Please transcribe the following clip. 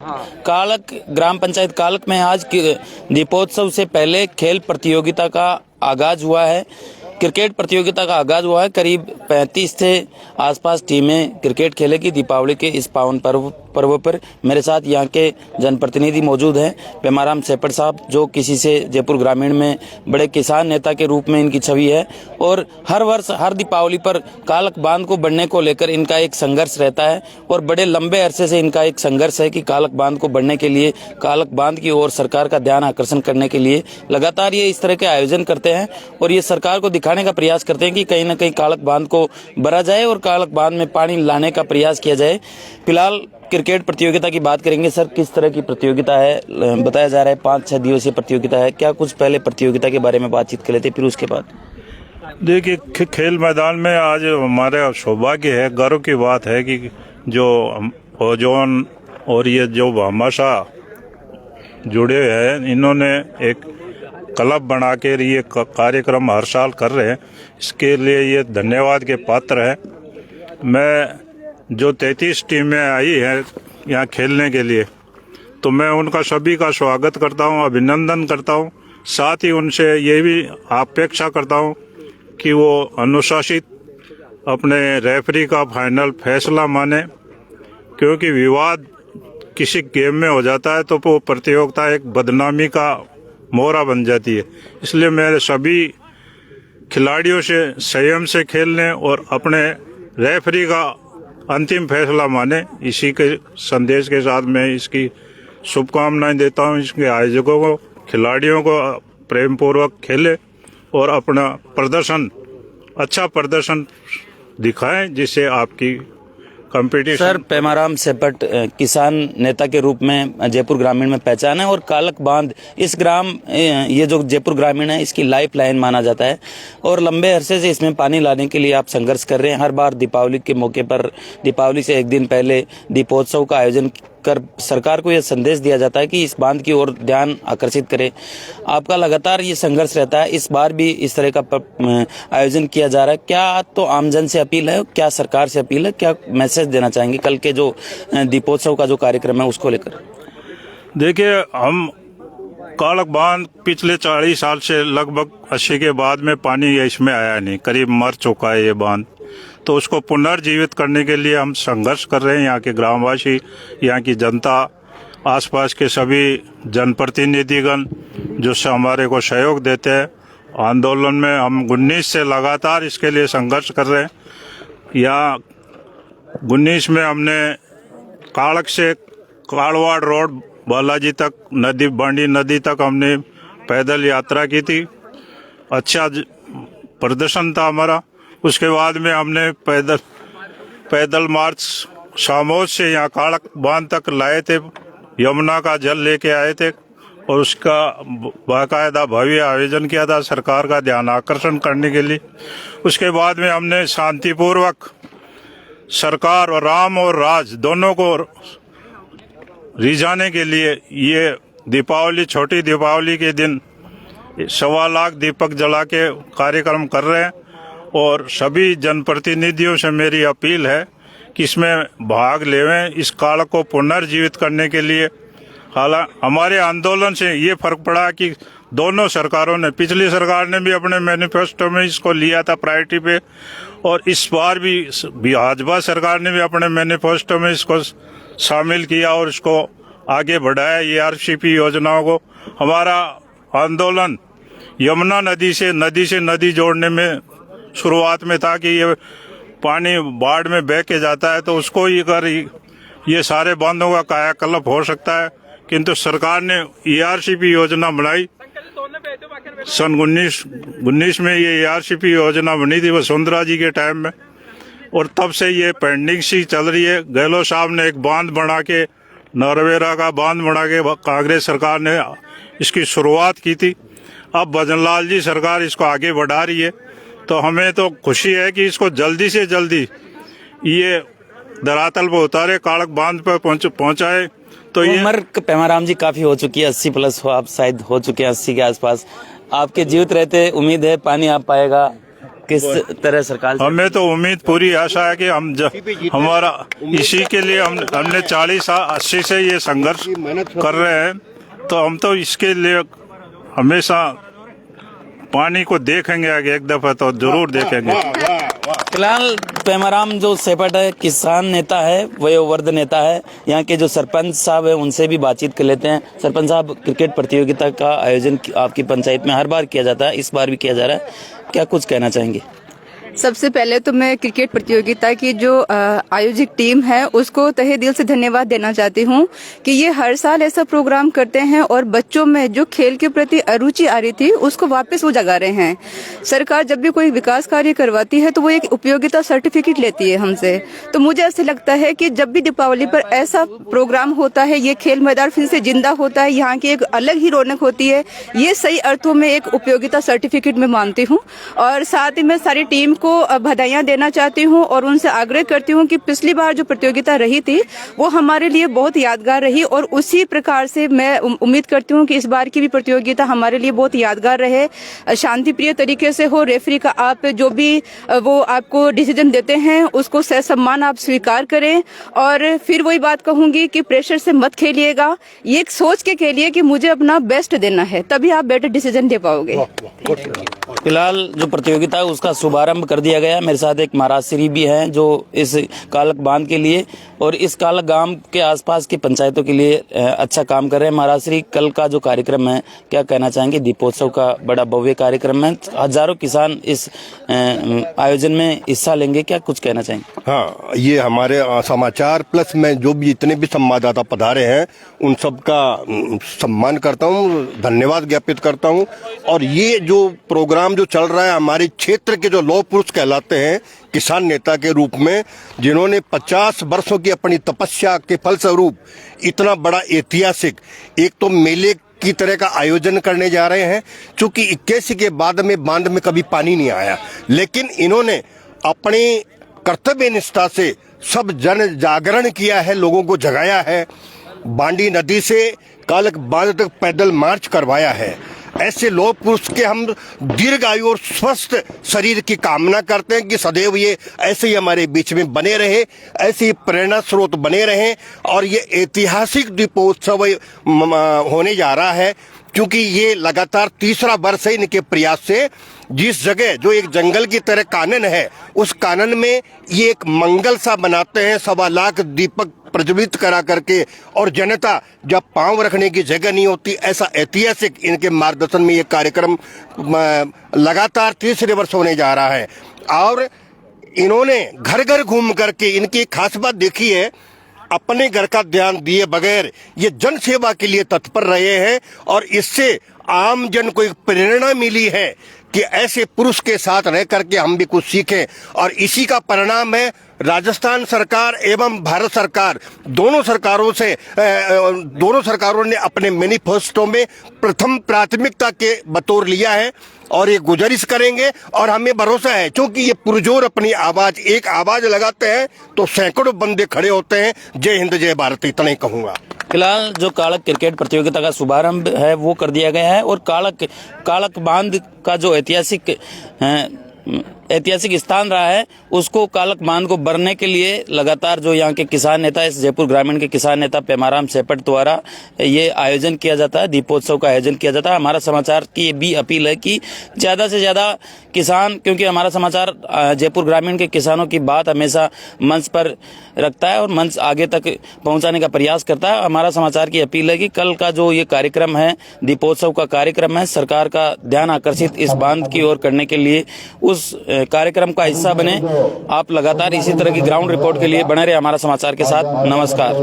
कालक ग्राम पंचायत कालक में आज दीपोत्सव से पहले खेल प्रतियोगिता का आगाज हुआ है। क्रिकेट प्रतियोगिता का आगाज हुआ है। करीब 35 से आसपास टीमें क्रिकेट खेलेगी। दीपावली के इस पावन पर्व पर मेरे साथ यहाँ के जनप्रतिनिधि मौजूद हैं। पेमाराम सेपट साहब, जो किसी से जयपुर ग्रामीण में बड़े किसान नेता के रूप में इनकी छवि है और हर वर्ष हर दीपावली पर कालक बांध को बढ़ने को लेकर इनका एक संघर्ष रहता है और बड़े लंबे अरसे से इनका एक संघर्ष है कि कालक बांध को बढ़ने के लिए, कालक बांध की ओर सरकार का ध्यान आकर्षण करने के लिए लगातार ये इस तरह के आयोजन करते हैं और ये सरकार को दिखाने का प्रयास करते हैं कि कहीं न कहीं कालक बांध को भरा जाए और कालक बांध में पानी लाने का प्रयास किया जाए। फिलहाल क्रिकेट प्रतियोगिता की बात करेंगे। सर, किस तरह की प्रतियोगिता है? बताया जा रहा है 5-6 दिवसीय प्रतियोगिता है। क्या कुछ पहले प्रतियोगिता के बारे में बातचीत कर लेते, फिर उसके बाद? देखिए, खेल मैदान में आज हमारे सौभाग्य है, गर्व की बात है कि जो ओजोन और ये जो भामाशाह जुड़े हैं, इन्होंने एक क्लब बना के ये कार्यक्रम हर साल कर रहे हैं। इसके लिए ये धन्यवाद के पात्र है। मैं जो 33 टीमें आई हैं यहाँ खेलने के लिए, तो मैं उनका सभी का स्वागत करता हूँ, अभिनंदन करता हूँ। साथ ही उनसे ये भी अपेक्षा करता हूँ कि वो अनुशासित अपने रेफरी का फाइनल फैसला माने, क्योंकि विवाद किसी गेम में हो जाता है तो वो प्रतियोगिता एक बदनामी का मोहरा बन जाती है। इसलिए मेरे सभी खिलाड़ियों से संयम से खेलने और अपने रेफरी का अंतिम फैसला माने, इसी के संदेश के साथ मैं इसकी शुभकामनाएं देता हूं। इसके आयोजकों को, खिलाड़ियों को प्रेम पूर्वक खेले और अपना अच्छा प्रदर्शन दिखाएं, जिससे आपकी कंपटीशन। सर, पेमाराम सेपट किसान नेता के रूप में जयपुर ग्रामीण में पहचान है और कालक बांध ये जो जयपुर ग्रामीण है इसकी लाइफ लाइन माना जाता है और लंबे अरसे से इसमें पानी लाने के लिए आप संघर्ष कर रहे हैं। हर बार दीपावली के मौके पर, दीपावली से एक दिन पहले दीपोत्सव का आयोजन कर सरकार को यह संदेश दिया जाता है कि इस बांध की ओर ध्यान आकर्षित करे। आपका लगातार ये संघर्ष रहता है, इस बार भी इस तरह का आयोजन किया जा रहा है। क्या तो आमजन से अपील है, क्या सरकार से अपील है, क्या मैसेज देना चाहेंगे कल के जो दीपोत्सव का जो कार्यक्रम है उसको लेकर? देखिए, हम कालक बांध पिछले 40 साल से लगभग 80 के बाद में पानी इसमें आया नहीं, करीब मर चुका है ये बांध। तो उसको पुनर्जीवित करने के लिए हम संघर्ष कर रहे हैं। यहाँ के ग्रामवासी, यहाँ की जनता, आसपास के सभी जनप्रतिनिधिगण जो हमारे को सहयोग देते हैं आंदोलन में, हम 19 से लगातार इसके लिए संघर्ष कर रहे हैं। यहाँ 19 में हमने कालक से काड़वाड़ रोड बालाजी तक, बांडी नदी तक हमने पैदल यात्रा की थी। अच्छा प्रदर्शन था हमारा। उसके बाद में हमने पैदल मार्च सामोद से यहाँ कालक बांध तक लाए थे, यमुना का जल लेके आए थे और उसका बाकायदा भव्य आयोजन किया था सरकार का ध्यान आकर्षण करने के लिए। उसके बाद में हमने शांतिपूर्वक सरकार और राम और राज दोनों को रिझाने के लिए ये दीपावली, छोटी दीपावली के दिन 1.25 लाख दीपक जला के कार्यक्रम कर रहे हैं और सभी जनप्रतिनिधियों से मेरी अपील है कि इसमें भाग लेवें, इस कालक को पुनर्जीवित करने के लिए। हालांकि हमारे आंदोलन से ये फर्क पड़ा कि दोनों सरकारों ने, पिछली सरकार ने भी अपने मैनिफेस्टो में इसको लिया था प्रायोरिटी पे और इस बार भी भाजपा सरकार ने भी अपने मैनिफेस्टो में इसको शामिल किया और इसको आगे बढ़ाया, ये आरसीपी योजनाओं को। हमारा आंदोलन यमुना नदी से नदी जोड़ने में शुरुआत में था कि ये पानी बाढ़ में बह के जाता है तो उसको ये सारे बांधों का कायाकल्प हो सकता है, किंतु सरकार ने ईआरसीपी योजना बनाई। सन 19 में ये ईआरसीपी योजना बनी थी वसुंधरा जी के टाइम में और तब से ये पेंडिंग सी चल रही है। गहलोत साहब ने एक बांध बना के, नरवेरा का बांध बना के कांग्रेस सरकार ने इसकी शुरुआत की थी। अब भजनलाल जी सरकार इसको आगे बढ़ा रही है, तो हमें तो खुशी है कि इसको जल्दी से जल्दी ये धरातल पर उतारे, कालक बांध पर पहुंचाए। तो ये उम्र पेमाराम जी काफी हो चुकी है, 80 प्लस हो आप, शायद हो चुके हैं 80 के आसपास। आपके जीवित रहते उम्मीद है पानी आ पाएगा? किस तरह सरकार से? हमें तो उम्मीद पूरी आशा है कि हमारा इसी के लिए हमने 40-80 से ये संघर्ष कर रहे हैं, तो हम तो इसके लिए हमेशा पानी को देखेंगे आगे, एक दफा तो जरूर देखेंगे। फिलहाल पेमाराम जो सेपट है किसान नेता है, वयोवृद्ध नेता है। यहाँ के जो सरपंच साहब है उनसे भी बातचीत कर लेते हैं। सरपंच साहब, क्रिकेट प्रतियोगिता का आयोजन आपकी पंचायत में हर बार किया जाता है, इस बार भी किया जा रहा है, क्या कुछ कहना चाहेंगे? सबसे पहले तो मैं क्रिकेट प्रतियोगिता की जो आयोजित टीम है उसको तहे दिल से धन्यवाद देना चाहती हूँ कि ये हर साल ऐसा प्रोग्राम करते हैं और बच्चों में जो खेल के प्रति अरुचि आ रही थी उसको वापस वो जगा रहे हैं। सरकार जब भी कोई विकास कार्य करवाती है तो वो एक उपयोगिता सर्टिफिकेट लेती है हमसे, तो मुझे ऐसे लगता है कि जब भी दीपावली पर ऐसा प्रोग्राम होता है, ये खेल मैदान फिर से जिंदा होता है, यहाँ की एक अलग ही रौनक होती है। ये सही अर्थों में एक उपयोगिता सर्टिफिकेट मैं मानती हूँ और साथ ही मैं सारी टीम को बधाइयां देना चाहती हूं और उनसे आग्रह करती हूं कि पिछली बार जो प्रतियोगिता रही थी वो हमारे लिए बहुत यादगार रही और उसी प्रकार से मैं उम्मीद करती हूं कि इस बार की भी प्रतियोगिता हमारे लिए बहुत यादगार रहे, शांतिप्रिय तरीके से हो। रेफरी का आप जो भी वो आपको डिसीजन देते हैं उसको सम्मान आप स्वीकार करें और फिर वही बात कहूंगी कि प्रेशर से मत खेलिएगा, ये एक सोच के खेलिए कि मुझे अपना बेस्ट देना है, तभी आप बेटर डिसीजन दे पाओगे। फिलहाल जो प्रतियोगिता है उसका शुभारंभ कर दिया गया। मेरे साथ एक महाराज भी हैं जो इस कालक बांध के लिए और इस कालक गांव के आसपास की पंचायतों के लिए अच्छा काम कर रहे हैं। महाराज श्री, कल का जो कार्यक्रम है क्या कहना चाहेंगे? दीपोत्सव का बड़ा भव्य कार्यक्रम है, हजारों किसान इस आयोजन में हिस्सा लेंगे, क्या कुछ कहना चाहेंगे? हाँ, ये हमारे समाचार प्लस में जो भी जितने भी संवाददाता पधारे हैं उन सब का सम्मान करता हूँ, धन्यवाद ज्ञापित करता हूँ। और ये जो प्रोग्राम जो चल रहा है, हमारे क्षेत्र के जो लौह पुरुष कहलाते हैं किसान नेता के रूप में, जिन्होंने 50 वर्षों की अपनी तपस्या के फलस्वरूप इतना बड़ा ऐतिहासिक एक तो मेले की तरह का आयोजन करने जा रहे हैं। चूंकि 81 के बाद में बांध में कभी पानी नहीं आया, लेकिन इन्होंने अपनी कर्तव्य निष्ठा से सब जन जागरण किया है, लोगों को जगाया है, बांडी नदी से कालक बांध तक पैदल मार्च करवाया है। ऐसे लोग पुरुष के हम दीर्घायु और स्वस्थ शरीर की कामना करते हैं कि सदैव ये ऐसे ही हमारे बीच में बने रहे, ऐसे ही प्रेरणा स्रोत बने रहे। और ये ऐतिहासिक दीपोत्सव होने जा रहा है क्योंकि ये लगातार तीसरा वर्ष है इनके प्रयास से। जिस जगह जो एक जंगल की तरह कानन है, उस कानन में ये एक मंगल सा बनाते हैं, 1.25 लाख दीपक प्रज्वलित करा करके, और जनता जब पांव रखने की जगह नहीं होती, ऐसा ऐतिहासिक इनके मार्गदर्शन में ये कार्यक्रम लगातार तीसरे वर्ष होने जा रहा है। और इन्होंने घर घर घूम करके, इनकी खास बात देखी है, अपने घर का ध्यान दिए बगैर ये जन सेवा के लिए तत्पर रहे हैं और इससे आम जन को एक प्रेरणा मिली है कि ऐसे पुरुष के साथ रह करके हम भी कुछ सीखें। और इसी का परिणाम है राजस्थान सरकार एवं भारत सरकार, दोनों सरकारों ने अपने मैनिफेस्टो में प्रथम प्राथमिकता के बतौर लिया है और ये गुजारिश करेंगे। और हमें भरोसा है क्योंकि ये पुरजोर अपनी एक आवाज लगाते हैं तो सैकड़ों बंदे खड़े होते हैं। जय हिंद जय भारत, इतना ही कहूंगा। फिलहाल जो कालक क्रिकेट प्रतियोगिता का शुभारंभ है वो कर दिया गया है और कालक बांध का जो ऐतिहासिक स्थान रहा है उसको, कालक बांध को भरने के लिए लगातार जो यहाँ के किसान नेता, इस जयपुर ग्रामीण के किसान नेता पेमाराम सेपट द्वारा ये आयोजन किया जाता है, दीपोत्सव का आयोजन किया जाता है। हमारा समाचार की ये भी अपील है कि ज्यादा से ज्यादा किसान, क्योंकि हमारा समाचार जयपुर ग्रामीण के किसानों की बात हमेशा मंच पर रखता है और मंच आगे तक पहुंचाने का प्रयास करता है। हमारा समाचार की अपील है कि कल का जो ये कार्यक्रम है, दीपोत्सव का कार्यक्रम है, सरकार का ध्यान आकर्षित इस बांध की ओर करने के लिए उस कार्यक्रम का हिस्सा बने। आप लगातार इसी तरह की ग्राउंड रिपोर्ट के लिए बने रहे हमारा समाचार के साथ। नमस्कार।